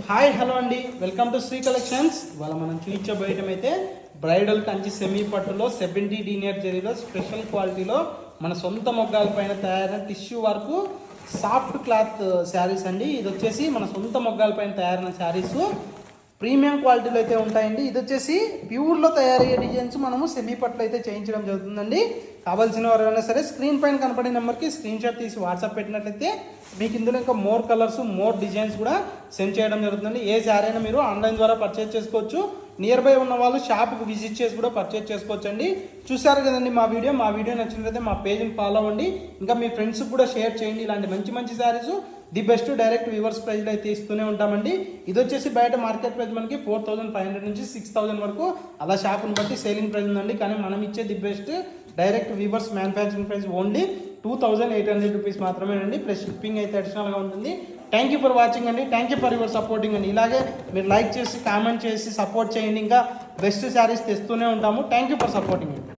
Hi hello అండి, welcome to Shri collections. ఇవాళ మనం చూపించబోయటం అయితే బ్రైడల్ కంచి సెమీ పట్టులో 70 డీనియర్ జరీలో స్పెషల్ క్వాలిటీలో మన సొంత మొగ్గాల పైన తయారైన టిష్యూ వరకు సాఫ్ట్ క్లాత్ శారీస్ అండి. ఇది వచ్చేసి మన సొంత మొగ్గాల పైన తయారైన శారీస్ ప్రీమియం క్వాలిటీలో అయితే ఉంటాయండి. ఇది వచ్చేసి ప్యూర్లో తయారయ్యే డిజైన్స్ మనము సెమీ పట్లు అయితే చేయించడం జరుగుతుందండి. కావాల్సిన వారు ఎవరైనా సరే స్క్రీన్ పైన కనపడే నెంబర్కి స్క్రీన్ షాట్ తీసి వాట్సాప్ పెట్టినట్లయితే మీకు ఇందులో ఇంకా మోర్ కలర్స్ మోర్ డిజైన్స్ కూడా సెండ్ చేయడం జరుగుతుంది. ఏ శారీ అయినా మీరు ఆన్లైన్ ద్వారా పర్చేజ్ చేసుకోవచ్చు. నియర్ బై ఉన్న వాళ్ళు షాప్కి విజిట్ చేసి కూడా పర్చేజ్ చేసుకోవచ్చు అండి. చూసారు కదండి మా వీడియో నచ్చినట్లయితే మా పేజ్ని ఫాలో అవ్వండి. ఇంకా మీ ఫ్రెండ్స్కి కూడా షేర్ చేయండి. ఇలాంటి మంచి మంచి saris the best direct viewers ప్రైస్లో అయితే ఇస్తూనే ఉంటామండి. ఇది వచ్చేసి బయట మార్కెట్ ప్రైస్ మనకి 4500 నుంచి 6000 వరకు అలా షాప్ని బట్టి సేలింగ్ ప్రైస్ ఉందండి. కానీ మనం ఇచ్చే the best direct viewers manufacturing price only 2800 rupees మాత్రమే అండి. ప్లస్ షిప్పింగ్ అయితే అడిషనల్గా ఉంటుంది. థ్యాంక్ యూ ఫర్ వాచింగ్ అండి. Thank you for your supporting అండి. ఇలాగే మీరు లైక్ చేసి కామెంట్ చేసి సపోర్ట్ చేయండి. ఇంకా బెస్ట్ శారీస్ తెస్తూనే ఉంటాము. థ్యాంక్ యూ ఫర్ సపోర్టింగ్ అండి.